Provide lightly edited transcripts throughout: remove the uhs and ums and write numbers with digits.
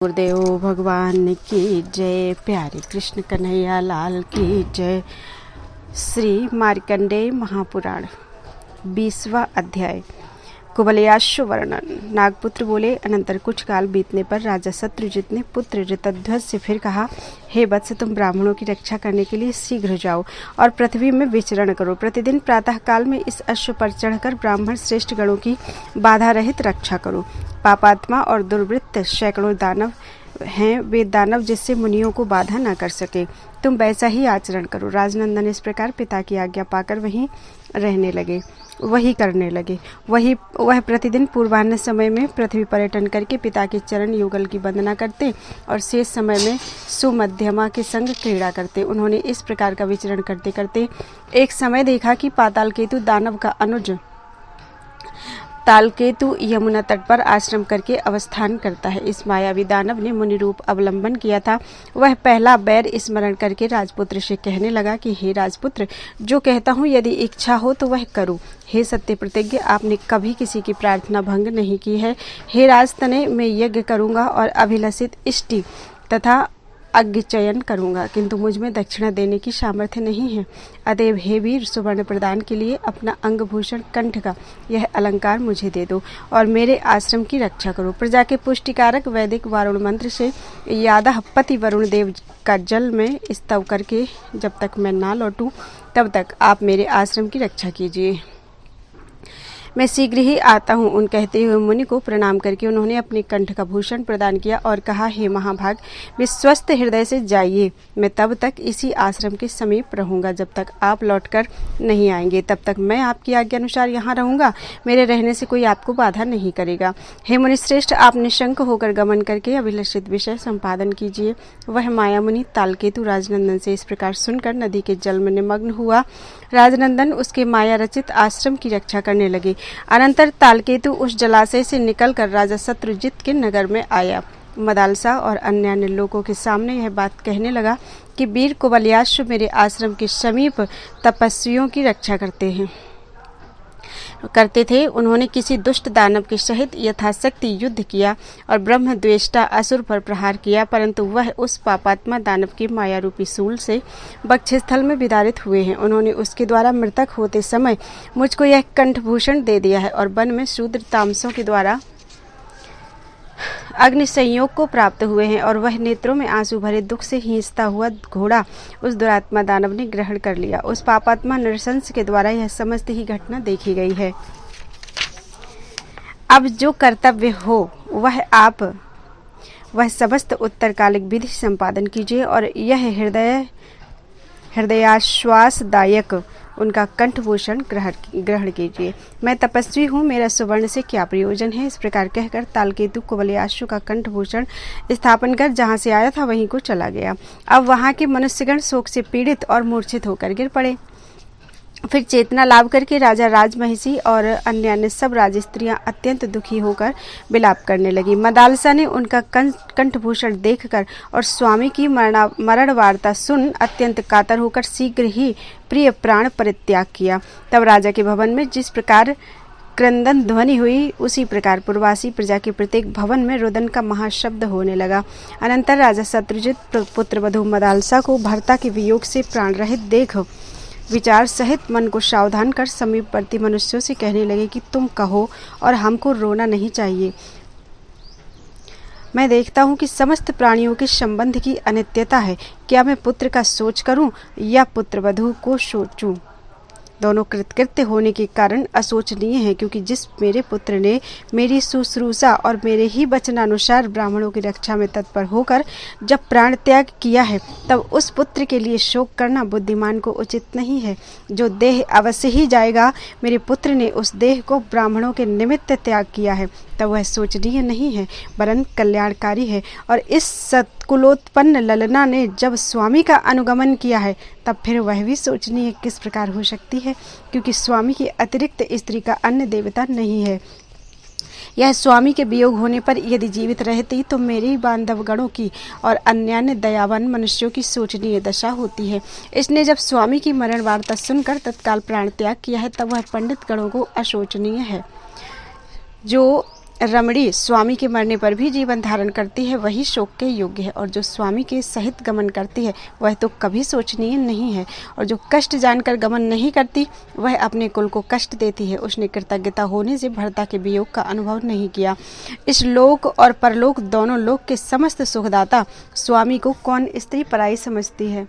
गुरुदेव भगवान की जय। प्यारे कृष्ण कन्हैया लाल की जय। श्री मार्कंडेय महापुराण 20वां अध्याय। कुवलयाश्व वर्णन। नागपुत्र बोले, अनंतर कुछ काल बीतने पर राजा शत्रुजित ने पुत्र ऋतध्वज से फिर कहा, हे वत्स, तुम ब्राह्मणों की रक्षा करने के लिए शीघ्र जाओ और पृथ्वी में विचरण करो। प्रतिदिन प्रातः काल में इस अश्व पर चढ़कर ब्राह्मण श्रेष्ठ गणों की बाधा रहित रक्षा करो। पापात्मा और दुर्वृत्त सैकड़ों दानव हैं, वे दानव जिससे मुनियों को बाधा न कर सके। तुम वैसा ही आचरण करो। राजनंदन इस प्रकार पिता की आज्ञा पाकर वही करने लगे। वह प्रतिदिन पूर्वाह्न समय में पृथ्वी पर्यटन करके पिता के चरण युगल की वंदना करते और शेष समय में सुमध्यमा के संग क्रीड़ा करते। उन्होंने इस प्रकार का विचरण करते करते एक समय देखा कि पातालकेतु दानव का अनुज तालकेतु यमुना तट पर आश्रम करके अवस्थान करता है। इस मायावी दानव ने मुनि रूप अवलंबन किया था। वह पहला बैर स्मरण करके राजपुत्र से कहने लगा कि हे राजपुत्र, जो कहता हूँ यदि इच्छा हो तो वह करूँ। हे सत्य प्रतिज्ञ, आपने कभी किसी की प्रार्थना भंग नहीं की है। हे राजतने, मैं यज्ञ करूँगा और अभिलषित इष्टि तथा अज्ञ चयन करूंगा, किंतु मुझ में दक्षिणा देने की सामर्थ्य नहीं है। अतएव हे वीर, सुवर्ण प्रदान के लिए अपना अंगभूषण कंठ का यह अलंकार मुझे दे दो और मेरे आश्रम की रक्षा करो। प्रजा के पुष्टिकारक वैदिक वारुण मंत्र से यादह पति वरुण देव का जल में स्तव करके जब तक मैं ना लौटूं तब तक आप मेरे आश्रम की रक्षा कीजिए। मैं शीघ्र ही आता हूँ। उन कहते हुए मुनि को प्रणाम करके उन्होंने अपने कंठ का भूषण प्रदान किया और कहा, हे महाभाग, विश्वस्त हृदय से जाइए। मैं तब तक इसी आश्रम के समीप रहूंगा जब तक आप लौटकर नहीं आएंगे। तब तक मैं आपकी आज्ञा अनुसार यहाँ रहूंगा। मेरे रहने से कोई आपको बाधा नहीं करेगा। हे मुनि श्रेष्ठ, आप निशंक होकर गमन करके अभिलषित विषय संपादन कीजिए। वह माया मुनि तालकेतु राजनंदन से इस प्रकार सुनकर नदी के जल में निमग्न हुआ। राजनंदन उसके माया रचित आश्रम की रक्षा करने लगे। अनंतर तालकेतु उस जलाशय से निकलकर राजा शत्रुजित के नगर में आया। मदालसा और अन्य लोगों के सामने यह बात कहने लगा कि वीर कुवलयाश्व मेरे आश्रम के समीप तपस्वियों की रक्षा करते थे। उन्होंने किसी दुष्ट दानव के सहित यथाशक्ति युद्ध किया और ब्रह्म द्वेष्टा असुर पर प्रहार किया, परंतु वह उस पापात्मा दानव के माया रूपी शूल से वक्षस्थल में विदारित हुए हैं। उन्होंने उसके द्वारा मृतक होते समय मुझको यह कंठभूषण दे दिया है और वन में शूद्र तामसों के द्वारा अग्नि संयोग को प्राप्त हुए हैं और वह नेत्रों में आंसू भरे दुख से हिंसता हुआ घोड़ा उस दुरात्मा दानव ने ग्रहण कर लिया। उस पापात्मा नरसंस के द्वारा यह समस्त ही घटना देखी गई है। अब जो कर्तव्य हो वह समस्त उत्तरकालिक विधि संपादन कीजिए और यह हृदयाश्वासदायक उनका कंठभूषण ग्रहण कीजिए। मैं तपस्वी हूँ, मेरा सुवर्ण से क्या प्रयोजन है। इस प्रकार कहकर तालकेतु कुवलयाश्व का कंठभूषण स्थापन कर जहाँ से आया था वहीं को चला गया। अब वहाँ के मनुष्यगण शोक से पीड़ित और मूर्छित होकर गिर पड़े। फिर चेतना लाभ करके राजा राजमहिषी और अन्य सब राजस्त्रियां अत्यंत दुखी होकर विलाप करने लगी। मदालसा ने उनका कंठभूषण देखकर और स्वामी की मरण वार्ता सुन अत्यंत कातर होकर शीघ्र ही प्रिय प्राण परित्याग किया। तब राजा के भवन में जिस प्रकार क्रंदन ध्वनि हुई, उसी प्रकार पूर्वासी प्रजा के प्रत्येक भवन में रुदन का महाशब्द होने लगा। अनंतर राजा शत्रुजित पुत्रवधू मदालसा को भर्ता के वियोग से प्राण रहित देख विचार सहित मन को सावधान कर समीपवर्ती मनुष्यों से कहने लगे कि तुम कहो और हमको रोना नहीं चाहिए। मैं देखता हूँ कि समस्त प्राणियों के संबंध की अनित्यता है। क्या मैं पुत्र का सोच करूँ या पुत्रवधू को सोचूं? दोनों कृतकृत्य होने के कारण अशोचनीय है, क्योंकि जिस मेरे पुत्र ने मेरी शुश्रूषा और मेरे ही वचनानुसार ब्राह्मणों की रक्षा में तत्पर होकर जब प्राण त्याग किया है, तब उस पुत्र के लिए शोक करना बुद्धिमान को उचित नहीं है। जो देह अवश्य ही जाएगा, मेरे पुत्र ने उस देह को ब्राह्मणों के निमित्त त्याग किया है, तब वह शोचनीय नहीं है वरन कल्याणकारी है। और इस सत्कुलोत्पन्न ललना ने जब स्वामी का अनुगमन किया है, तब फिर वह भी शोचनीय किस प्रकार हो सकती है, क्योंकि स्वामी के अतिरिक्त स्त्री का अन्य देवता नहीं है। यह स्वामी के वियोग होने पर यदि जीवित रहती तो मेरे बांधव गणों की और अन्य दयावान मनुष्यों की शोचनीय दशा होती है। इसने जब स्वामी की मरण वार्ता सुनकर तत्काल प्राण त्याग किया है, तब वह पंडित गणों को अशोचनीय है। जो रमणी स्वामी के मरने पर भी जीवन धारण करती है वही शोक के योग्य है, और जो स्वामी के सहित गमन करती है वह तो कभी शोचनीय नहीं है, और जो कष्ट जानकर गमन नहीं करती वह अपने कुल को कष्ट देती है। उसने कृतज्ञता होने से भर्ता के वियोग का अनुभव नहीं किया। इस लोक और परलोक दोनों लोक के समस्त सुखदाता स्वामी को कौन स्त्री पराई समझती है।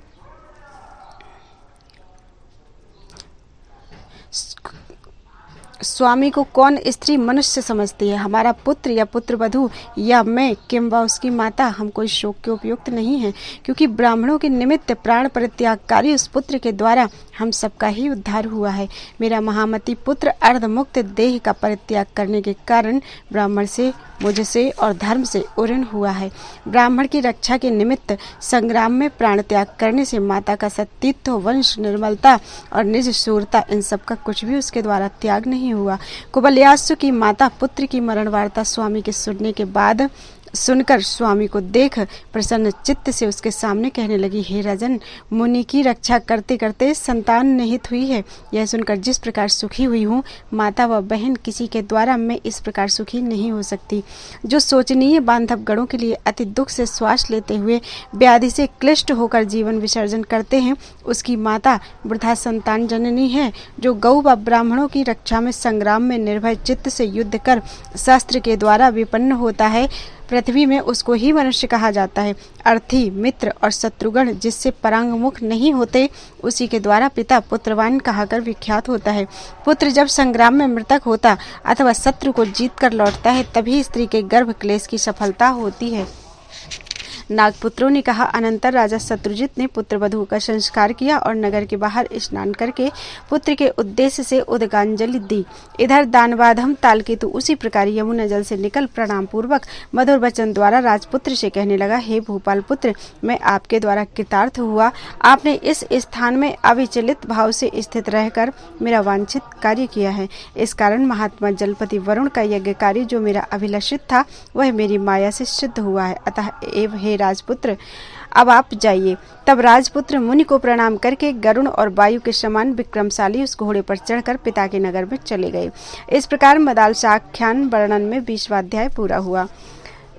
स्वामी को कौन स्त्री मनुष्य समझती है। हमारा पुत्र या पुत्रवधू या मैं किंवा उसकी माता हम कोई शोक के उपयुक्त नहीं है, क्योंकि ब्राह्मणों के निमित्त प्राण परित्यागकारी उस पुत्र के द्वारा हम सबका ही उद्धार हुआ है। मेरा महामती पुत्र अर्धमुक्त देह का परित्याग करने के कारण ब्राह्मण से, मुझसे और धर्म से उऋण हुआ है। ब्राह्मण की रक्षा के निमित्त संग्राम में प्राण त्याग करने से माता का सतीत्व, वंश निर्मलता और निज शूरता, इन सब का कुछ भी उसके द्वारा त्याग नहीं हुआ। कुबलयासु की माता पुत्र की मरण वार्ता स्वामी के सुनने के बाद सुनकर स्वामी को देख प्रसन्न चित्त से उसके सामने कहने लगी, हे राजन, मुनि की रक्षा करते करते संतान निहित हुई है। यह सुनकर जिस प्रकार सुखी हुई हूँ, माता व बहन किसी के द्वारा मैं इस प्रकार सुखी नहीं हो सकती। जो शोचनीय बांधव गणों के लिए अति दुख से श्वास लेते हुए व्याधि से क्लिष्ट होकर जीवन विसर्जन करते हैं, उसकी माता वृथा संतान जननी है। जो गौ व ब्राह्मणों की रक्षा में संग्राम में निर्भय चित्त से युद्ध कर शास्त्र के द्वारा विपन्न होता है, पृथ्वी में उसको ही मनुष्य कहा जाता है। अर्थी, मित्र और शत्रुगण जिससे परांगमुख नहीं होते, उसी के द्वारा पिता पुत्रवान कहकर विख्यात होता है। पुत्र जब संग्राम में मृतक होता अथवा शत्रु को जीत कर लौटता है, तभी स्त्री के गर्भ क्लेश की सफलता होती है। नागपुत्रों ने कहा, अनंतर राजा शत्रुजित ने पुत्र वधू का संस्कार किया और नगर के बाहर स्नान करके पुत्र के उद्देश्य से उदगांजलि दी। इधर दानवाधम तालकेतु उसी प्रकार यमुना जल से निकल प्रणाम पूर्वक मधुर वचन द्वारा राजपुत्र से कहने लगा, हे भूपाल पुत्र, मैं आपके द्वारा कृतार्थ हुआ। आपने इस स्थान में अविचलित भाव से स्थित रहकर मेरा वांछित कार्य किया है। इस कारण महात्मा जलपति वरुण का यज्ञ कार्य जो मेरा अभिलषित था, वह मेरी माया से सिद्ध हुआ है। अतः एव हे राजपुत्र, अब आप जाइए। तब राजपुत्र मुनि को प्रणाम करके गरुण और वायु के समान विक्रमशाली उस घोड़े पर चढ़कर पिता के नगर में चले गए। इस प्रकार मदालसाख्यान वर्णन में 20वां अध्याय पूरा हुआ।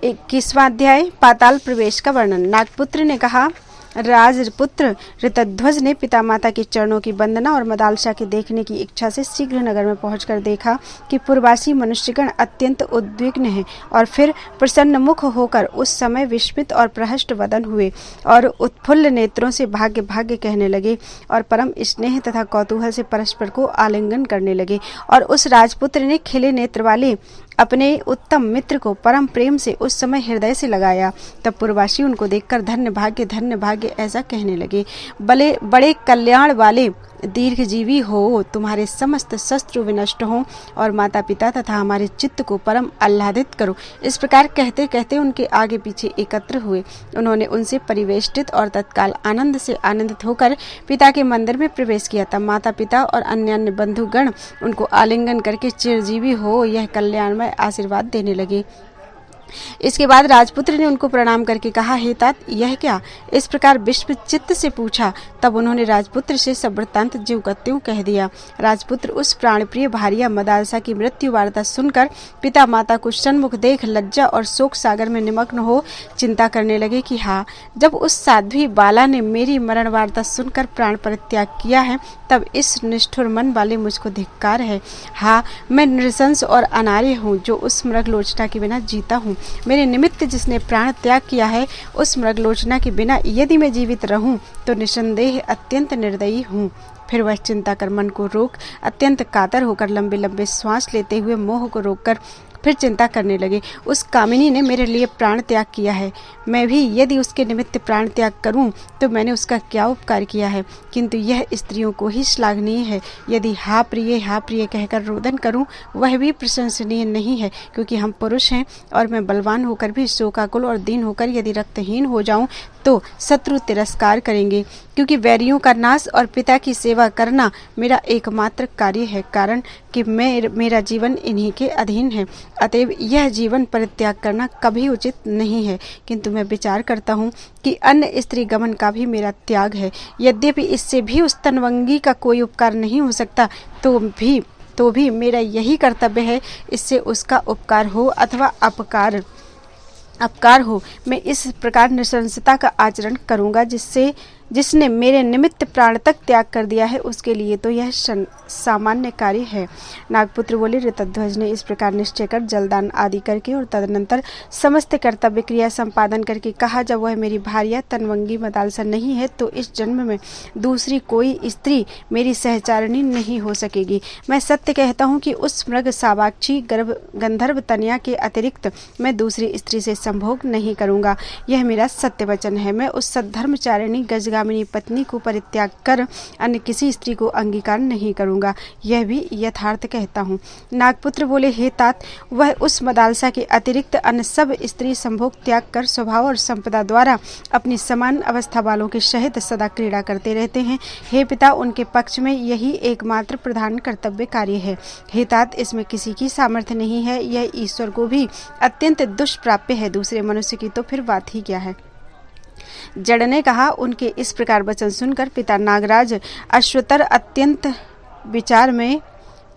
21वां अध्याय पाताल प्रवेश का वर्णन। नागपुत्र ने कहा, राजपुत्र ऋतध्वज ने पिता माता के चरणों की वंदना और मदालसा के देखने की इच्छा से शीघ्र नगर में पहुंचकर देखा कि पूर्ववासी मनुष्यगण अत्यंत उद्विग्न हैं, और फिर प्रसन्न मुख होकर उस समय विस्मित और प्रहष्ट वदन हुए और उत्फुल्ल नेत्रों से भाग्य भाग्य कहने लगे और परम स्नेह तथा कौतूहल से परस्पर को आलिंगन करने लगे। और उस राजपुत्र ने खिले नेत्र वाले अपने उत्तम मित्र को परम प्रेम से उस समय हृदय से लगाया। तब पूर्ववासी उनको देखकर धन्य भाग्य ऐसा कहने लगे, बड़े कल्याण वाले दीर्घजीवी हो, तुम्हारे समस्त शत्रु विनष्ट हों और माता पिता तथा हमारे चित्त को परम आह्लादित करो। इस प्रकार कहते कहते उनके आगे पीछे एकत्र हुए। उन्होंने उनसे परिवेष्टित और तत्काल आनंद से आनंदित होकर पिता के मंदिर में प्रवेश किया। तब माता पिता और अन्य बंधुगण उनको आलिंगन करके चिरजीवी हो यह कल्याणमय आशीर्वाद देने लगे। इसके बाद राजपुत्र ने उनको प्रणाम करके कहा, हे तात, यह क्या? इस प्रकार विस्मित चित्त से पूछा। तब उन्होंने राजपुत्र से सब वृत्तांत ज्यों का त्यों कह दिया। राजपुत्र उस प्राणप्रिय भार्या मदालसा की मृत्यु वार्ता सुनकर पिता माता को सन्मुख देख लज्जा और शोक सागर में निमग्न हो चिंता करने लगे कि हाँ, जब उस साध्वी बाला ने मेरी मरण वार्ता सुनकर प्राण परित्याग किया है, तब इस निष्ठुर मन वाले मुझको धिक्कार है। हाँ, मैं नृशंस और अनार्य हूँ जो उस मृगलोचना के बिना जीता हूँ। मेरे निमित्त जिसने प्राण त्याग किया है, उस मृगलोचना के बिना यदि मैं जीवित रहूं तो निसंदेह अत्यंत निर्दयी हूँ। फिर वह चिंता कर मन को रोक अत्यंत कातर होकर लंबे लंबे श्वास लेते हुए मोह को रोककर फिर चिंता करने लगे। उस कामिनी ने मेरे लिए प्राण त्याग किया है, मैं भी यदि उसके निमित्त प्राण त्याग करूं तो मैंने उसका क्या उपकार किया है। किंतु यह स्त्रियों को ही श्लाघनीय है। यदि हा प्रिय कहकर रोदन करूं, वह भी प्रशंसनीय नहीं है, क्योंकि हम पुरुष हैं और मैं बलवान होकर भी शोकाकुल और दीन होकर यदि रक्तहीन हो जाऊं तो शत्रु तिरस्कार करेंगे। क्योंकि वैरियों का नाश और पिता की सेवा करना मेरा एकमात्र कार्य है, कारण कि मेरा जीवन इन्हीं के अधीन है। अतएव यह जीवन परित्याग करना कभी उचित नहीं है। किंतु मैं विचार करता हूँ कि अन्य स्त्री गमन का भी मेरा त्याग है। यद्यपि इससे भी उस तनवंगी का कोई उपकार नहीं हो सकता, तो भी तो भी मेरा यही कर्तव्य है, इससे उसका उपकार हो अथवा अपकार हो, मैं इस प्रकार नृशंसता का आचरण करूंगा जिसने मेरे निमित्त प्राण तक त्याग कर दिया है, उसके लिए तो यह सामान्य कार्य है। नागपुत्र बोले, ऋतध्वज ने इस प्रकार निश्चय कर जलदान आदि करके और तदनंतर समस्त कर्तव्य क्रिया संपादन करके कहा, जब वह मेरी भार्या तनवंगी मदालसा नहीं है तो इस जन्म में दूसरी कोई स्त्री मेरी सहचारिणी नहीं हो सकेगी। मैं सत्य कहता हूँ कि उस मृग सावाक्षी गंधर्व तनया के अतिरिक्त मैं दूसरी स्त्री से संभोग नहीं करूंगा। यह मेरा सत्य वचन है। मैं उस सद्धर्मचारिणी गजगामिनी पत्नी को परित्याग कर अन्य किसी स्त्री को अंगीकार नहीं करूंगा। यह भी यथार्थ कहता हूँ। नागपुत्र बोले, हे तात, वह उस मदालसा के अतिरिक्त अन्य सब स्त्री संभोग त्याग कर स्वभाव और संपदा द्वारा अपनी समान अवस्था वालों के सहित सदा क्रीड़ा करते रहते हैं। हे पिता, उनके पक्ष में यही एकमात्र प्रधान कर्तव्य कार्य है। हे तात, इसमें किसी की सामर्थ्य नहीं है। यह ईश्वर को भी अत्यंत दुष्प्राप्य है, दूसरे मनुष्य की तो फिर बात ही क्या है। जड़ ने कहा, उनके इस प्रकार वचन सुनकर पिता नागराज अश्वतर अत्यंत विचार में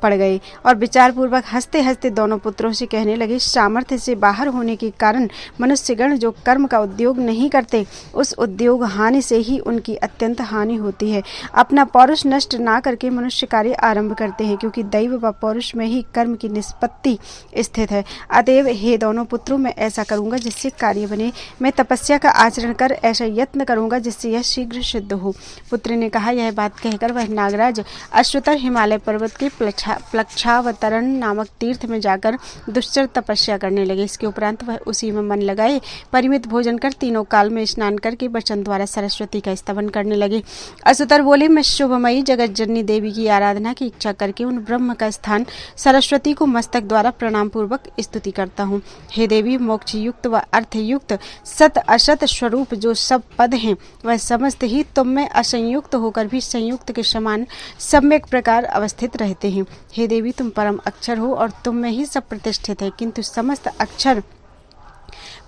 पड़ गए और विचार पूर्वक हंसते हंसते दोनों पुत्रों से कहने लगे, सामर्थ्य से बाहर होने के कारण मनुष्यगण जो कर्म का उद्योग नहीं करते, उस उद्योग हानि से ही उनकी अत्यंत हानि होती है। अपना पौरुष नष्ट ना करके मनुष्य कार्य आरंभ करते हैं, क्योंकि दैव व पौरुष में ही कर्म की निष्पत्ति स्थित है। अतएव हे दोनों पुत्रों, मैं ऐसा करूंगा जिससे कार्य बने। मैं तपस्या का आचरण कर ऐसा यत्न करूंगा जिससे यह शीघ्र सिद्ध हो। पुत्र ने कहा, यह बात कहकर वह नागराज अश्वतर हिमालय पर्वत के प्लक्षावतरण नामक तीर्थ में जाकर दुश्चर तपस्या करने लगे। इसके उपरांत वह उसी में मन लगाए परिमित भोजन कर तीनों काल में स्नान करके वचन द्वारा सरस्वती का स्तवन करने लगे। अश्वतर बोले, मैं शुभमयी जगत जननी देवी की आराधना की इच्छा करके उन ब्रह्म का स्थान सरस्वती को मस्तक द्वारा प्रणाम पूर्वक स्तुति करता हूँ। हे देवी, मोक्ष युक्त व अर्थ युक्त सत असत स्वरूप जो सब पद हैं, वह समस्त ही तुम में असंयुक्त होकर भी संयुक्त के समान सम्यक प्रकार अवस्थित रहते हैं। हे देवी, तुम परम अक्षर हो और तुम में ही सब प्रतिष्ठित है, किंतु समस्त अक्षर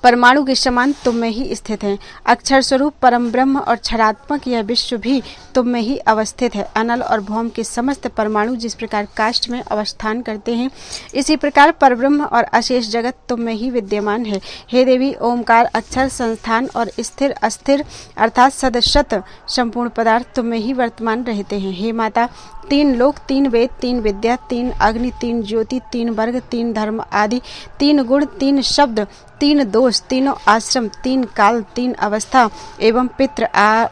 परमाणु के समान तुम में ही स्थित है। अक्षर स्वरूप परम ब्रह्म और क्षरात्मक यह विश्व भी तुम में ही अवस्थित है। अनल और भौम के समस्त परमाणु जिस प्रकार काष्ठ में अवस्थान करते हैं, इसी प्रकार परब्रह्म और अशेष जगत तुम में ही विद्यमान है। हे देवी, ओमकार अक्षर संस्थान और स्थिर अस्थिर अर्थात सदशत संपूर्ण पदार्थ तुम में ही वर्तमान रहते हैं। हे माता, तीन लोक, तीन वेद, तीन विद्या, तीन अग्नि, तीन ज्योति, तीन वर्ग, तीन धर्म आदि, तीन गुण, तीन शब्द, तीन दोष, तीनों आश्रम, तीन काल, तीन अवस्था एवं पितृ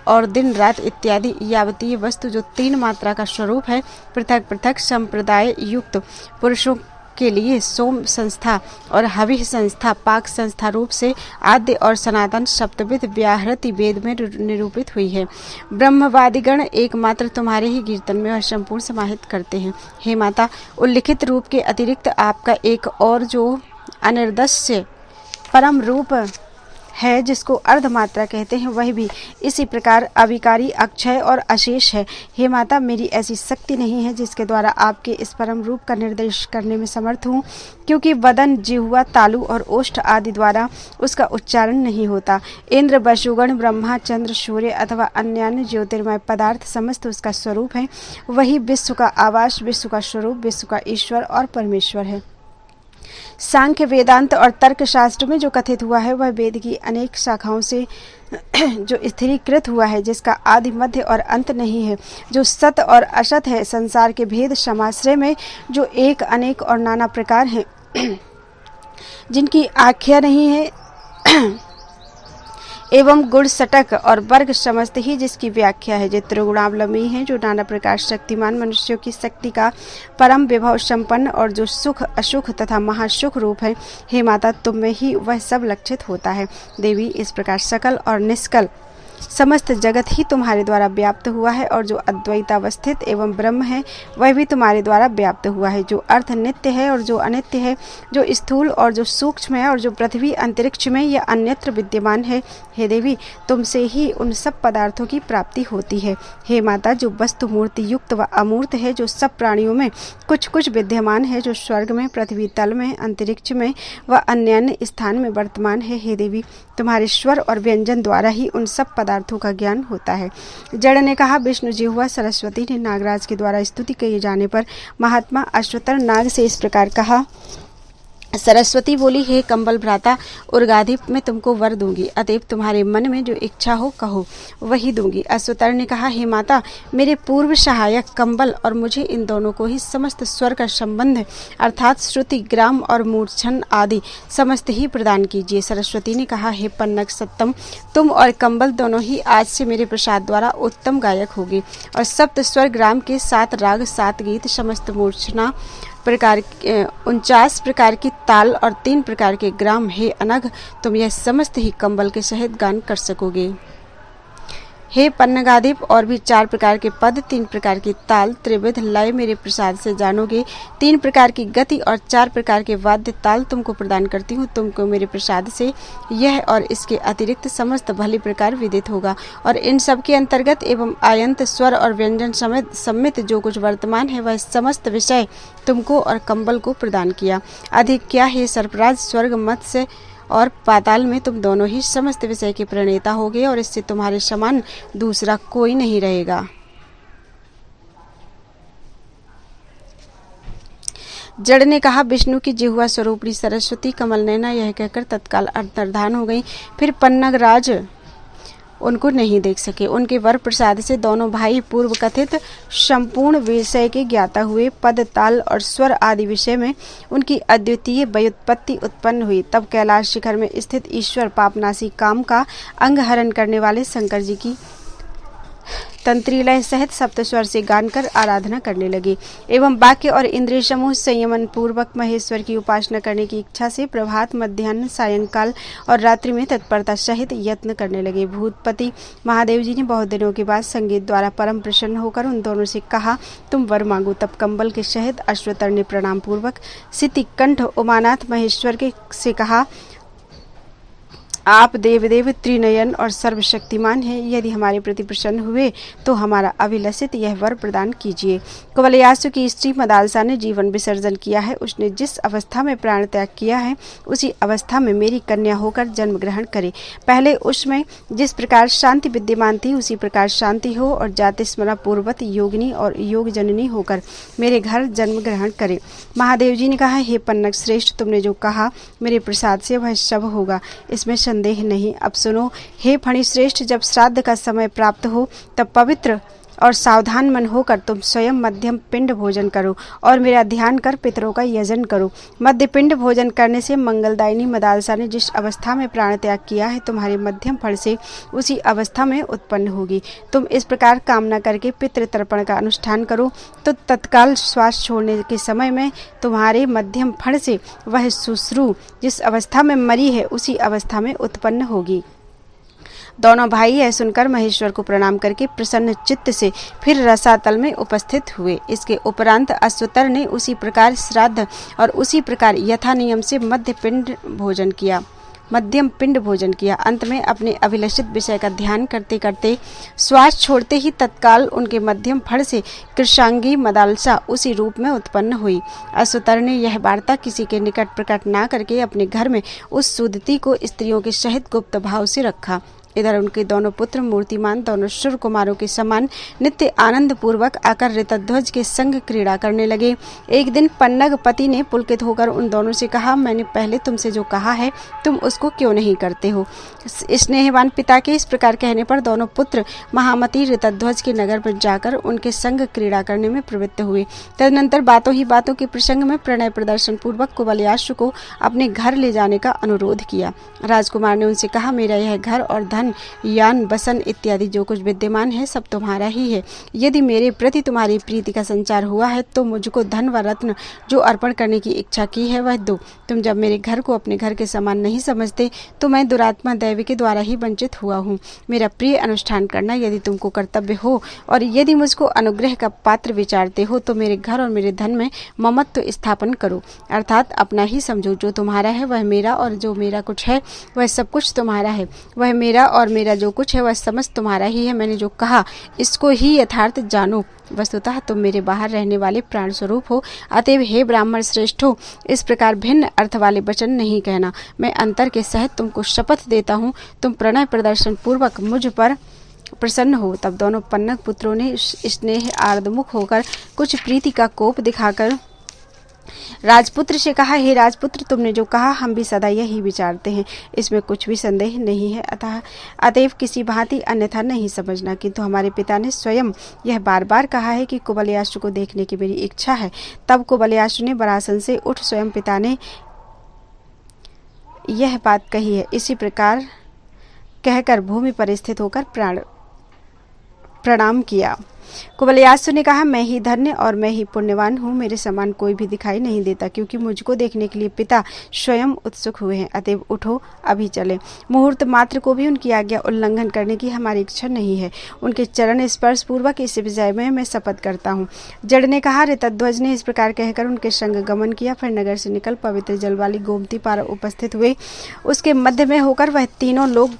और दिन रात इत्यादि यावतीय वस्तु जो तीन मात्रा का स्वरूप है, पृथक पृथक संप्रदाय युक्त पुरुषों के लिए सोम संस्था और हवि संस्था, पाक संस्था रूप से आद्य और सनातन सप्तविध व्याहृति वेद में निरूपित हुई है। ब्रह्मवादिगण एकमात्र तुम्हारे ही कीर्तन में और संपूर्ण समाहित करते हैं। हे माता, उल्लिखित रूप के अतिरिक्त आपका एक और जो अनिर्दस्य परम रूप है, जिसको अर्धमात्रा कहते हैं, वह भी इसी प्रकार अविकारी, अक्षय और अशेष है। हे माता, मेरी ऐसी शक्ति नहीं है जिसके द्वारा आपके इस परम रूप का निर्देश करने में समर्थ हूँ, क्योंकि वदन, जिह्वा, तालु और ओष्ठ आदि द्वारा उसका उच्चारण नहीं होता। इंद्र, वसुगण, ब्रह्मा, चंद्र, सूर्य अथवा अन्य ज्योतिर्मय पदार्थ समस्त उसका स्वरूप है। वही विश्व का आवास, विश्व का स्वरूप, विश्व का ईश्वर और परमेश्वर है। सांख्य, वेदांत और तर्क शास्त्र में जो कथित हुआ है, वह वेद की अनेक शाखाओं से जो स्थिरीकृत हुआ है, जिसका आदि मध्य और अंत नहीं है, जो सत और असत है, संसार के भेद समाश्रय में जो एक, अनेक और नाना प्रकार हैं, जिनकी आख्या नहीं है, एवं गुण सटक और वर्ग समस्त ही जिसकी व्याख्या है, जो त्रिगुणावलंबी है, जो नाना प्रकार शक्तिमान मनुष्यों की शक्ति का परम विभव संपन्न और जो सुख, असुख तथा महासुख रूप है। हे माता, तुम में ही वह सब लक्षित होता है। देवी, इस प्रकार सकल और निष्कल समस्त जगत ही तुम्हारे द्वारा व्याप्त हुआ है, और जो अद्वैतावस्थित एवं ब्रह्म है, वह भी तुम्हारे द्वारा व्याप्त हुआ है। जो अर्थ नित्य है और जो अनित्य है, जो स्थूल और जो सूक्ष्म है और जो पृथ्वी अंतरिक्ष में या अन्यत्र विद्यमान है। हे देवी, तुमसे ही उन सब पदार्थों की प्राप्ति होती है। हे माता, जो वस्तु मूर्ति युक्त व अमूर्त है, जो सब प्राणियों में कुछ कुछ विद्यमान है, जो स्वर्ग में, पृथ्वी तल में, अंतरिक्ष में व अन्य स्थान में वर्तमान है। हे देवी, तुम्हारे स्वर और व्यंजन द्वारा ही उन सब पदार्थों का ज्ञान होता है। जड़ ने कहा, विष्णु जी हुआ सरस्वती ने नागराज के द्वारा स्तुति किए जाने पर महात्मा अश्वतर नाग से इस प्रकार कहा। सरस्वती बोली, हे कंबल भ्राता उर्गाधिप, मैं तुमको वर दूंगी, अतएव तुम्हारे मन में जो इच्छा हो कहो वही दूंगी। अश्वतर ने कहा, हे माता, मेरे पूर्व सहायक कंबल और मुझे इन दोनों को ही समस्त स्वर का संबंध अर्थात श्रुति, ग्राम और मूर्छन आदि समस्त ही प्रदान कीजिए। सरस्वती ने कहा, हे पन्नग सत्तम, तुम और कंबल दोनों ही आज से मेरे प्रसाद द्वारा उत्तम गायक होगे और सप्त स्वर ग्राम के 7 राग 7 गीत समस्त मूर्छना प्रकार 49 प्रकार की ताल और 3 प्रकार के ग्राम, हे अनघ, तुम यह समस्त ही कंबल के सहित गान कर सकोगे। हे पन्नगाधिप, और भी 4 प्रकार के पद, 3 प्रकार की ताल, त्रिविध लय मेरे प्रसाद से जानोगे। 3 प्रकार की गति और 4 प्रकार के वाद्य ताल तुमको प्रदान करती हूँ। तुमको मेरे प्रसाद से यह और इसके अतिरिक्त समस्त भली प्रकार विदित होगा और इन सब के अंतर्गत एवं आयंत स्वर और व्यंजन समेत सम्मित जो कुछ वर्तमान है वह समस्त विषय तुमको और कंबल को प्रदान किया। अधिक क्या है सर्पराज, स्वर्ग, मत्स्य और पाताल में तुम दोनों ही समस्त विषय के प्रणेता होगे और इससे तुम्हारे समान दूसरा कोई नहीं रहेगा। जड़ ने कहा, विष्णु की जिह्वा स्वरूपणी सरस्वती कमल नैना यह कहकर तत्काल अंतर्धान हो गई। फिर पन्नगराज उनको नहीं देख सके। उनके वर प्रसाद से दोनों भाई पूर्व कथित संपूर्ण विषय के ज्ञाता हुए। पद, ताल और स्वर आदि विषय में उनकी अद्वितीय व्युत्पत्ति उत्पन्न हुई। तब कैलाश शिखर में स्थित ईश्वर पापनाशी काम का अंग हरण करने वाले शंकर जी की तंत्रीलय सहित सप्तस्वर से गान कर आराधना करने लगे एवं वाक्य और इंद्रिय समूह संयमन पूर्वक महेश्वर की उपासना करने की इच्छा से प्रभात, मध्याह्न, सायंकाल और रात्रि में तत्परता सहित यत्न करने लगे। भूतपति महादेव जी ने बहुत दिनों के बाद संगीत द्वारा परम प्रसन्न होकर उन दोनों से कहा, तुम वर मांगो। तब कंबल के सहित अश्वतर ने प्रणाम पूर्वक सितिकंठ उमानाथ महेश्वर के से कहा, आप देवदेव त्रिनयन और सर्वशक्तिमान हैं। यदि हमारे प्रति प्रसन्न हुए तो हमारा अभिलषित यह वर प्रदान कीजिए। कुवलयासु की स्त्री मदालसा ने जीवन विसर्जन किया है। उसने जिस अवस्था में प्राण त्याग किया है उसी अवस्था में मेरी कन्या होकर जन्म ग्रहण करे। पहले उसमें जिस प्रकार शांति विद्यमान थी उसी प्रकार शांति हो और जाति स्मरण पूर्वत योगिनी और योग जननी होकर मेरे घर जन्म ग्रहण करे। महादेव जी ने कहा, हे पन्नग श्रेष्ठ, तुमने जो कहा मेरे प्रसाद से वह सब होगा, इसमें संदेह नहीं। अब सुनो, हे फणी श्रेष्ठ, जब श्राद्ध का समय प्राप्त हो तब पवित्र और सावधान मन होकर तुम स्वयं मध्यम पिंड भोजन करो और मेरा ध्यान कर पितरों का यजन करो। मध्य पिंड भोजन करने से मंगलदायिनी मदालसा ने जिस अवस्था में प्राण त्याग किया है तुम्हारे मध्यम फल से उसी अवस्था में उत्पन्न होगी। तुम इस प्रकार कामना करके पितृ तर्पण का अनुष्ठान करो तो तत्काल श्वास छोड़ने के समय में तुम्हारे मध्यम फल से वह सुश्रू जिस अवस्था में मरी है उसी अवस्था में उत्पन्न होगी। दोनों भाई यह सुनकर महेश्वर को प्रणाम करके प्रसन्न चित्त से फिर रसातल में उपस्थित हुए। इसके उपरांत अश्वतर ने उसी प्रकार श्राद्ध और उसी प्रकार यथा नियम से मध्यम पिंड भोजन किया। अंत में अपने अभिलषित विषय का ध्यान करते करते श्वास छोड़ते ही तत्काल उनके मध्यम फल से कृशांगी मदालसा उसी रूप में उत्पन्न हुई। अश्वतर ने यह वार्ता किसी के निकट प्रकट न करके अपने घर में उस सुदती को स्त्रियों के सहित गुप्त भाव से रखा। इधर उनके दोनों पुत्र मूर्तिमान दोनों शुर कुमारों के समान नित्य आनंद पूर्वक आकर ऋतध्वज के संग क्रीड़ा करने लगे। एक दिन पन्नग पति ने पुलकित होकर उन दोनों से कहा, मैंने पहले तुमसे जो कहा है तुम उसको क्यों नहीं करते हो। स्नेहवान पिता के इस प्रकार कहने पर दोनों पुत्र महामती ऋतध्वज के नगर पर जाकर उनके संग क्रीड़ा करने में प्रवृत्त हुए। तदनंतर बातों ही बातों के प्रसंग में प्रणय प्रदर्शन पूर्वक कुवलयाश्व को अपने घर ले जाने का अनुरोध किया। राजकुमार ने उनसे कहा, मेरा यह घर और धन, यान, बसन इत्यादि जो कुछ विद्यमान है सब तुम्हारा ही है। यदि मेरे प्रति तुम्हारी प्रीति का संचार हुआ है तो मुझको धन व रत्न जो अर्पण करने की इच्छा की है वह दो। तुम जब मेरे घर को अपने घर के समान नहीं समझते तो मैं दुरात्मा दैवी के द्वारा ही वंचित हुआ हूँ। मेरा प्रिय अनुष्ठान करना यदि तुमको कर्तव्य हो और यदि मुझको अनुग्रह का पात्र विचारते हो तो मेरे घर और मेरे धन में ममत्व स्थापन करो, अर्थात अपना ही समझो। जो तुम्हारा है वह मेरा और जो मेरा कुछ है वह सब कुछ तुम्हारा है। वह मेरा और मेरा जो कुछ है वह समस्त तुम्हारा ही है। मैंने जो कहा इसको ही यथार्थ जानो। वस्तुतः तुम मेरे बाहर रहने वाले प्राण स्वरूप हो, अतएव हे ब्राह्मण श्रेष्ठ हो, इस प्रकार भिन्न अर्थ वाले वचन नहीं कहना। मैं अंतर के सहित तुमको शपथ देता हूँ, तुम प्रणय प्रदर्शन पूर्वक मुझ पर प्रसन्न हो। तब दोनों पन्नग पुत्रों ने स्नेह आर्दमुख होकर कुछ प्रीति का कोप दिखाकर राजपुत्र से कहा, हे राजपुत्र, तुमने जो कहा हम भी सदा यही विचारते हैं, इसमें कुछ भी संदेह नहीं है। अतएव किसी भांति अन्यथा नहीं समझना। किंतु हमारे पिता ने स्वयं यह बार बार कहा है कि कुबलयाश्व को देखने की मेरी इच्छा है। तब कुबलयाश्व ने बरासन से उठ स्वयं पिता ने यह बात कही है। इसी प्रकार कहकर भूमि पर स्थित होकर प्रणाम किया। कुबलयाश्व ने कहा, मैं ही धन्य और मैं ही पुण्यवान हूँ, मेरे समान कोई भी दिखाई नहीं देता, क्योंकि मुझको देखने के लिए पिता स्वयं उत्सुक हुए हैं। अतएव उठो, अभी चले। मुहूर्त मात्र को भी उनकी आज्ञा उल्लंघन करने की हमारी इच्छा नहीं है। उनके चरण स्पर्श पूर्वक इस विजय में मैं शपथ करता हूँ। जड़ ने कहा। ऋतध्वज ने इस प्रकार कहकर उनके संग गमन किया। फिर नगर से निकल पवित्र जल वाली गोमती पार उपस्थित हुए। उसके मध्य में होकर वह तीनों लोग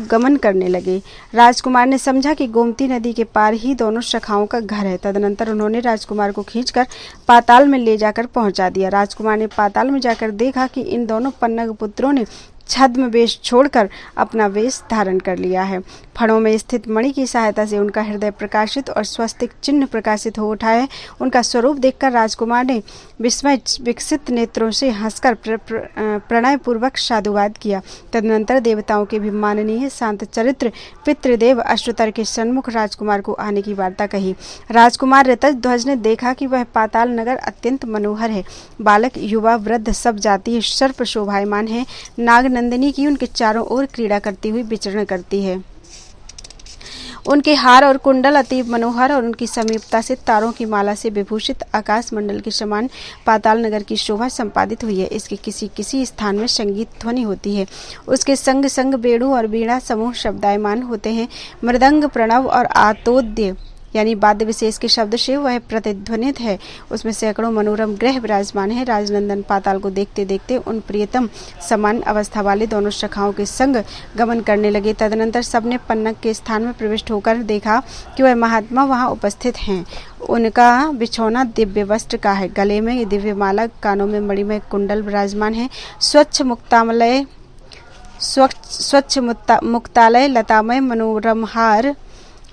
गमन करने लगे। राजकुमार ने समझा कि गोमती नदी के पार ही दोनों शाखाओं का घर है। तदनंतर उन्होंने राजकुमार को खींचकर पाताल में ले जाकर पहुंचा दिया। राजकुमार ने पाताल में जाकर देखा कि इन दोनों पन्नग पुत्रों ने छद्म वेश छोड़कर अपना वेश धारण कर लिया है। फणों में स्थित मणि की सहायता से उनका हृदय प्रकाशित और स्वस्तिक चिन्ह प्रकाशित हो उठा है। उनका स्वरूप देखकर राजकुमार ने विस्मय विकसित नेत्रों से हंसकर प्रणय पूर्वक साधुवाद किया। तदनंतर देवताओं के भी माननीय शांत चरित्र पितृदेव अश्वतर के सन्मुख राजकुमार को आने की वार्ता कही। राजकुमार ऋतध्वज ने देखा कि वह पाताल नगर अत्यंत मनोहर है। बालक, युवा, वृद्ध सब जाति सर्प शोभायमान है। नाग नंदिनी की उनके चारों ओर क्रीड़ा करती हुई विचरण करती है। उनके हार और कुंडल अतीब मनोहर और उनकी समीपता से तारों की माला से विभूषित आकाश मंडल के समान पाताल नगर की शोभा संपादित हुई है। इसके किसी किसी स्थान में संगीत ध्वनि होती है। उसके संग संग बेड़ू और वीणा समूह शब्दायमान होते हैं। मृदंग, प्रणव और आतोद्य यानी वाद्य विशेष के शब्द से वह प्रतिध्वनित है। उसमें सैकड़ों मनोरम ग्रह विराजमान है। राजनंदन पाताल को देखते देखते उन प्रियतम समान अवस्था वाले दोनों शाखाओं के संग गमन करने लगे। तदनंतर सबने पन्नग के स्थान में प्रविष्ट होकर देखा कि वह महात्मा वहां उपस्थित हैं। उनका बिछौना दिव्य वस्त्र का है। गले में दिव्य माला, कानों में मणिमय कुंडल विराजमान है। स्वच्छ मुक्तालय लतामय मनोरम हार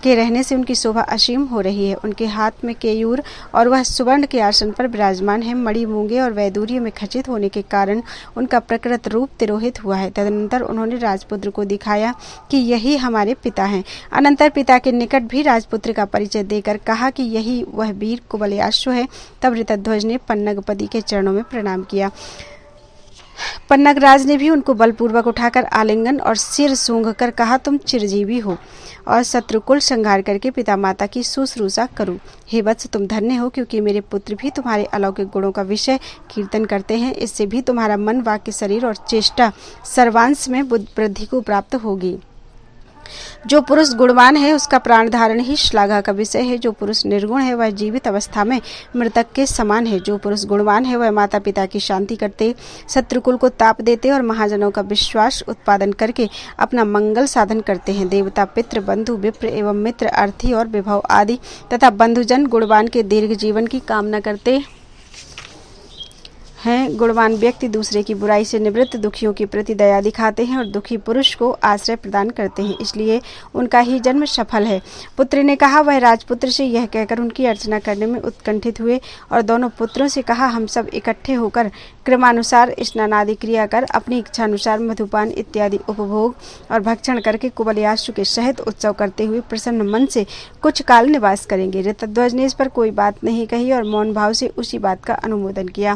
के रहने से उनकी शोभा असीम हो रही है। उनके हाथ में केयूर और वह सुवर्ण के आसन पर विराजमान है। मणि, मूंगे और वैदूर्य में खचित होने के कारण उनका प्रकृत रूप तिरोहित हुआ है। तदनंतर उन्होंने राजपुत्र को दिखाया कि यही हमारे पिता हैं। अनंतर पिता के निकट भी राजपुत्र का परिचय देकर कहा कि यही वह वीर कुबलयाश्व है। तब ऋतध्वज ने पन्नगपति के चरणों में प्रणाम किया। पन्नगराज ने भी उनको बलपूर्वक उठाकर आलिंगन और सिर सूंघ कर कहा, तुम चिरजीवी हो और शत्रुकुल संहार करके पिता माता की शुश्रूषा करो। हे वत्स, तुम धन्य हो, क्योंकि मेरे पुत्र भी तुम्हारे अलौकिक गुणों का विषय कीर्तन करते हैं। इससे भी तुम्हारा मन, वाक्य, शरीर और चेष्टा सर्वांश में वृद्धि को प्राप्त होगी। जो पुरुष गुणवान है उसका प्राण धारण ही श्लाघा का विषय है। जो पुरुष निर्गुण है वह जीवित अवस्था में मृतक के समान है। जो पुरुष गुणवान है वह माता पिता की शांति करते, शत्रुकुल को ताप देते और महाजनों का विश्वास उत्पादन करके अपना मंगल साधन करते हैं। देवता, पितृ, बंधु, विप्र एवं मित्र, अर्थी और विभव आदि तथा बंधुजन गुणवान के दीर्घ जीवन की कामना करते हैं। गुणवान व्यक्ति दूसरे की बुराई से निवृत्त दुखियों के प्रति दया दिखाते हैं और दुखी पुरुष को आश्रय प्रदान करते हैं, इसलिए उनका ही जन्म सफल है। पुत्र ने कहा। वह राजपुत्र से यह कहकर उनकी अर्चना करने में उत्कंठित हुए और दोनों पुत्रों से कहा, हम सब इकट्ठे होकर क्रमानुसार स्नानादि क्रिया कर अपनी इच्छानुसार मधुपान इत्यादि उपभोग और भक्षण करके कुबलयाश्व के सहित उत्सव करते हुए प्रसन्न मन से कुछ काल निवास करेंगे। ऋतध्वज ने इस पर कोई बात नहीं कही और मौन भाव से उसी बात का अनुमोदन किया।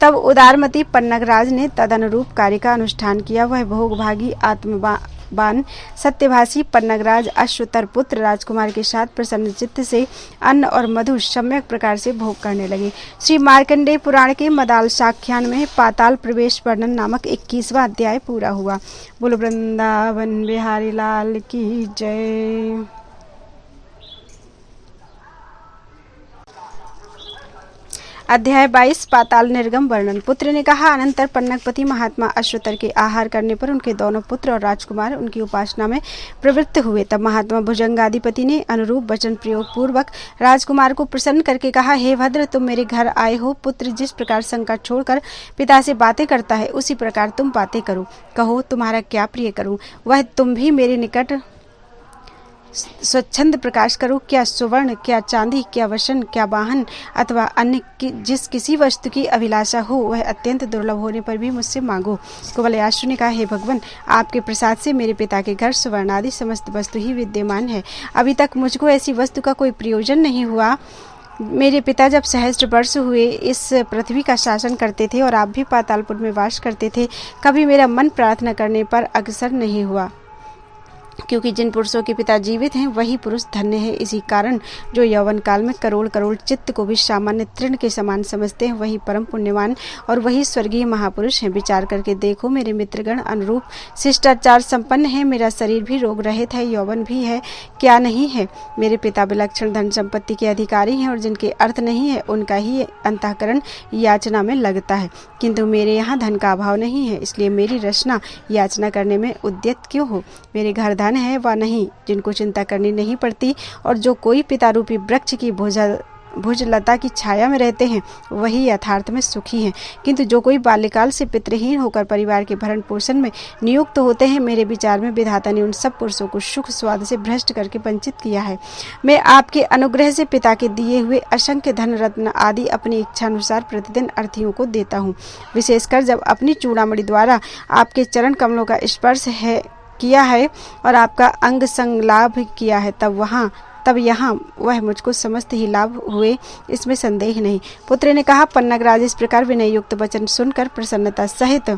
तब उदारमती पन्नगराज ने तदनुरूप कार्य का अनुष्ठान किया। वह भोगभागी आत्मवान सत्यभाषी पन्नगराज अश्वतर पुत्र राजकुमार के साथ प्रसन्न चित्त से अन्न और मधु सम्यक प्रकार से भोग करने लगे। श्री मार्कंडेय पुराण के मदाल साख्यान में पाताल प्रवेश वर्णन नामक 21वां अध्याय पूरा हुआ। बोलो वृंदावन बिहारी लाल की जय। अध्याय 22 पाताल निर्गम वर्णन। पुत्र ने कहा, अनंतर पन्नगपति महात्मा अश्वतर के आहार करने पर उनके दोनों पुत्र और राजकुमार उनकी उपासना में प्रवृत्त हुए। तब महात्मा भुजंगाधिपति ने अनुरूप वचन प्रयोग पूर्वक राजकुमार को प्रसन्न करके कहा, हे भद्र, तुम मेरे घर आए हो। पुत्र जिस प्रकार संकट छोड़कर पिता से बातें करता है, उसी प्रकार तुम बातें करो। कहो, तुम्हारा क्या प्रिय करूं? वह तुम भी मेरे निकट स्वच्छंद प्रकाश करो। क्या सुवर्ण, क्या चांदी, क्या वसन, क्या वाहन अथवा अन्य जिस किसी वस्तु की अभिलाषा हो, वह अत्यंत दुर्लभ होने पर भी मुझसे मांगो। कुवलयाश्रु ने कहा, हे भगवान, आपके प्रसाद से मेरे पिता के घर सुवर्ण आदि समस्त वस्तु ही विद्यमान है। अभी तक मुझको ऐसी वस्तु का कोई प्रयोजन नहीं हुआ। मेरे पिता जब सहस्त्र वर्ष हुए इस पृथ्वी का शासन करते थे और आप भी पातालपुर में वास करते थे, कभी मेरा मन प्रार्थना करने पर अग्रसर नहीं हुआ, क्योंकि जिन पुरुषों के पिता जीवित हैं वही पुरुष धन्य है। इसी कारण जो यौवन काल में करोड़ करोड़ चित्त को भी सामान्य तृण के समान समझते हैं, वही परम पुण्यवान और वही स्वर्गीय महापुरुष हैं। विचार करके देखो, मेरे मित्रगण अनुरूप शिष्टाचार संपन्न है। मेरा शरीर भी रोग रहित है, यौवन भी है, क्या नहीं है। मेरे पिता विलक्षण धन संपत्ति के अधिकारी हैं और जिनके अर्थ नहीं है, उनका ही अंतःकरण याचना में लगता है। किंतु मेरे यहाँ धन का अभाव नहीं है, इसलिए मेरी रचना याचना करने में उद्यत क्यों हो? मेरे घर धन है व नहीं, जिनको चिंता करनी नहीं पड़ती, और जो कोई पिता रूपी वृक्ष की भुजलता की छाया में रहते हैं, वही यथार्थ में सुखी हैं। किंतु जो कोई बाल्यकाल से पितृहीन होकर परिवार के भरण पोषण में नियुक्त होते हैं, मेरे विचार में विधाता ने उन सब पुरुषों को सुख स्वाद से भ्रष्ट करके वंचित किया है। मैं आपके अनुग्रह से पिता के दिए हुए असंख्य धन रत्न आदि अपनी इच्छानुसार प्रतिदिन अर्थियों को देता हूँ। विशेषकर जब अपनी चूड़ामणि द्वारा आपके चरण कमलों का स्पर्श किया है और आपका अंग संग लाभ किया है, तब यहाँ वह मुझको समस्त ही लाभ हुए, इसमें संदेह नहीं। पुत्र ने कहा, पन्नगराज इस प्रकार विनय युक्त वचन सुनकर प्रसन्नता सहित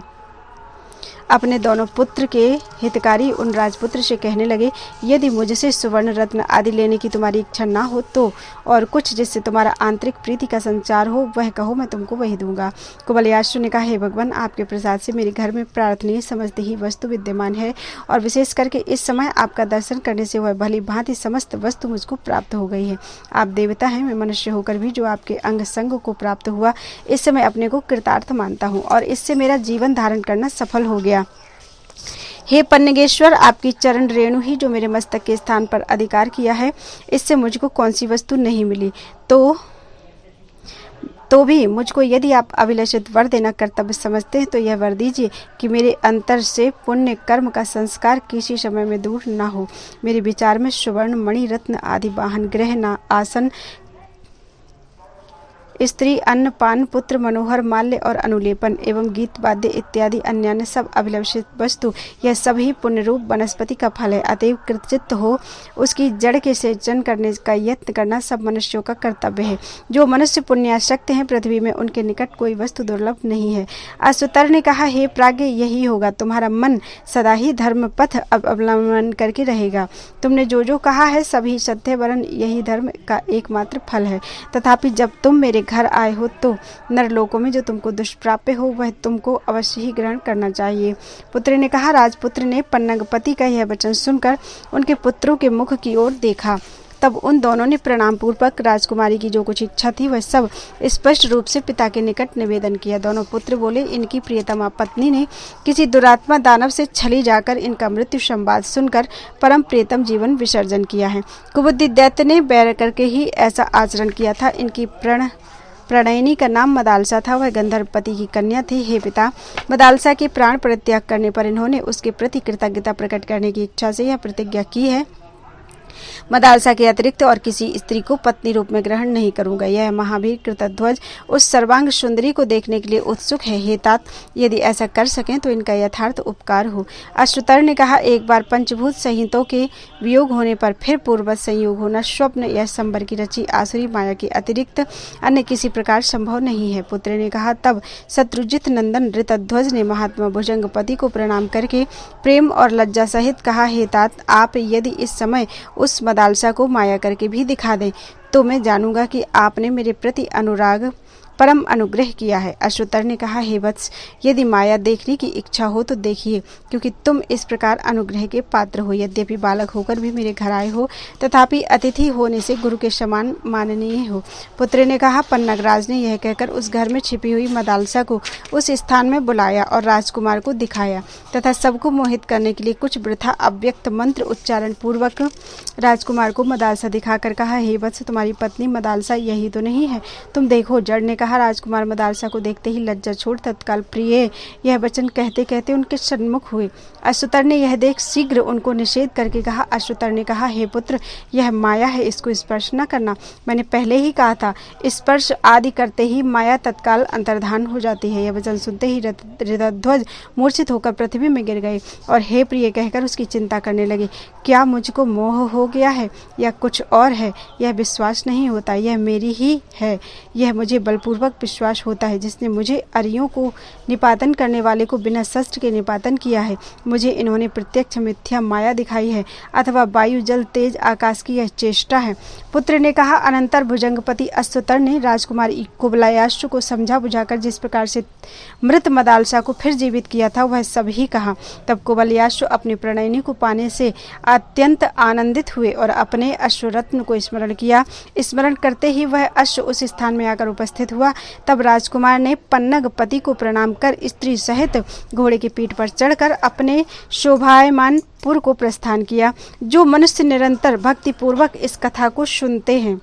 अपने दोनों पुत्र के हितकारी उन राजपुत्र से कहने लगे, यदि मुझसे सुवर्ण रत्न आदि लेने की तुम्हारी इच्छा ना हो तो और कुछ जिससे तुम्हारा आंतरिक प्रीति का संचार हो, वह कहो, मैं तुमको वही दूंगा। कुवलयाश्रु ने कहा, हे भगवान, आपके प्रसाद से मेरे घर में प्रार्थनीय समस्त ही वस्तु विद्यमान है और विशेष करके इस समय आपका दर्शन करने से वह भली भांति समस्त वस्तु मुझको प्राप्त हो गई है। आप देवता हैं, मैं मनुष्य होकर भी जो आपके अंग संग को प्राप्त हुआ, इस समय अपने को कृतार्थ मानता हूँ और इससे मेरा जीवन धारण करना सफल हो गया। हे पन्नगेश्वर, आपकी चरण रेणु ही जो मेरे मस्तक के स्थान पर अधिकार किया है, इससे मुझको कौन सी वस्तु नहीं मिली। तो भी मुझको यदि आप अभिलषित वर देना कर्तव्य समझते हैं, तो यह वर दीजिए कि मेरे अंतर से पुण्य कर्म का संस्कार किसी समय में दूर न हो। मेरे विचार में सुवर्ण मणि रत्न आदि वाहन, गृह, न आसन, स्त्री, अन्न पान, पुत्र, मनोहर, माल्य और अनुलेपन एवं गीत वाद्य इत्यादि अन्य सब अभिलषित वस्तु, यह सभी पुण्य रूप वनस्पति का फल है। अतएव कृतचित्त हो उसकी जड़ के सेचन करने का यत्न करना सब मनुष्यों का कर्तव्य है। जो मनुष्य पुण्यासक्त हैं, पृथ्वी में उनके निकट कोई वस्तु दुर्लभ नहीं है। अश्वतर ने कहा, हे प्राज्ञ, यही होगा, तुम्हारा मन सदा ही धर्म पथ अवलंबन करके रहेगा। तुमने जो जो कहा है सभी सत्य, वरन यही धर्म का एकमात्र फल है। तथापि जब तुम मेरे घर आए हो तो नरलोकों में जो तुमको दुष्प्राप्य हो, वह तुमको अवश्य ही ग्रहण करना चाहिए। पुत्र ने कहा, राजपुत्र ने पन्नगपति का यह वचन सुनकर उनके पुत्रों के मुख की ओर देखा। तब उन दोनों ने प्रणाम पूर्वक राजकुमारी की जो कुछ इच्छा थी वह सब स्पष्ट रूप से पिता के निकट निवेदन किया। दोनों पुत्र बोले, इनकी प्रियतमा पत्नी ने किसी दुरात्मा दानव से छली जाकर इनका मृत्यु संवाद सुनकर परम प्रियतम जीवन विसर्जन किया है। कुबुद्धि दैत्य ने बैर करके ही ऐसा आचरण किया था। इनकी प्रणयिनी का नाम मदालसा था, वह गंधर्वपति की कन्या थी। हे पिता, मदालसा के प्राण परित्याग करने पर इन्होंने उसके प्रति कृतज्ञता प्रकट करने की इच्छा से यह प्रतिज्ञा की है, मदालसा के अतिरिक्त और किसी स्त्री को पत्नी रूप में ग्रहण नहीं करूंगा। यह महावीर कृतध्वज उस सर्वांग सुंदरी को देखने के लिए उत्सुक है। हे तात, यदि ऐसा कर सकें तो इनका यथार्थ उपकार हो। अश्वतर ने कहा, एक बार पंचभूत संहितों के वियोग होने पर फिर पूर्ववत संयोग होना स्वप्न या संबर की रची आसुरी माया के अतिरिक्त अन्य किसी प्रकार संभव नहीं है। पुत्र ने कहा, तब शत्रुजित नंदन ऋतध्वज ने महात्मा भुजंगपति को प्रणाम करके प्रेम और लज्जा सहित कहा, हे तात, आप यदि इस समय उस मदालसा को माया करके भी दिखा दें तो मैं जानूंगा कि आपने मेरे प्रति अनुराग परम अनुग्रह किया है। अश्वतर ने कहा, हे वत्स, यदि माया देखने की इच्छा हो तो देखिए, क्योंकि तुम इस प्रकार अनुग्रह के पात्र हो। यद्यपि बालक होकर भी मेरे घर आए हो, तथापि अतिथि होने से गुरु के समान माननीय हो। पुत्र ने कहा, पन्नगराज ने यह कहकर उस घर में छिपी हुई मदालसा को उस स्थान में बुलाया और राजकुमार को दिखाया तथा सबको मोहित करने के लिए कुछ वृथा अव्यक्त मंत्र उच्चारण पूर्वक राजकुमार को मदालसा दिखाकर कहा, हे वत्स, तुम्हारी पत्नी मदालसा यही तो नहीं है? तुम देखो। जड़ ने कहा, राजकुमार मदालसा को देखते ही लज्जा छोड़ तत्काल प्रिय यह वचन कहते कहते उनके सन्मुख हुए। अश्वतर ने यह देख शीघ्र उनको निषेध करके कहा। अश्वतर ने कहा, हे पुत्र, यह माया है, इसको स्पर्श न करना। मैंने पहले ही कहा था, स्पर्श आदि करते ही माया तत्काल अंतर्धान हो जाती है। यह वचन सुनते ही ऋतध्वज मूर्छित होकर पृथ्वी में गिर गए और हे प्रिय कहकर उसकी चिंता करने लगे। क्या मुझको मोह हो गया है या कुछ और है? यह विश्वास नहीं होता, यह मेरी ही है। यह मुझे बलपूर्वक विश्वास होता है, जिसने मुझे अरियों को निपातन करने वाले को बिना शस्त्र के निपातन किया है। मुझे इन्होंने प्रत्यक्ष मिथ्या माया दिखाई है, अथवा वायु जल तेज आकाश की यह चेष्टा है। पुत्र ने कहा, अनंतर भुजंगपति अश्वतर ने राजकुमार कुवलयाश्व को समझा बुझाकर जिस प्रकार से मृत मदालसा को फिर जीवित किया था वह सब ही कहा। तब कुवलयाश्व अपनी प्रणयनी को पाने से अत्यंत आनंदित हुए और अपने अश्वरत्न को स्मरण किया। स्मरण करते ही वह अश्व उस स्थान में आकर उपस्थित हुआ। तब राजकुमार ने पन्नगपति को प्रणाम कर स्त्री सहित घोड़े की पीठ पर चढ़कर अपने शोभायमान पुर को प्रस्थान किया। जो मनुष्य निरंतर भक्ति पूर्वक इस कथा को सुनते हैं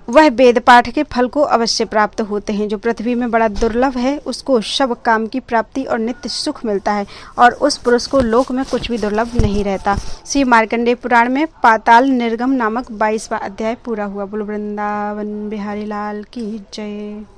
वह वेद पाठ के फल को अवश्य प्राप्त होते हैं। जो पृथ्वी में बड़ा दुर्लभ है उसको सब काम की प्राप्ति और नित्य सुख मिलता है, और उस पुरुष को लोक में कुछ भी दुर्लभ नहीं रहता। श्री मार्कंडेय पुराण में पाताल निर्गम नामक 22वां अध्याय पूरा हुआ। बोलो वृंदावन बिहारी लाल की जय।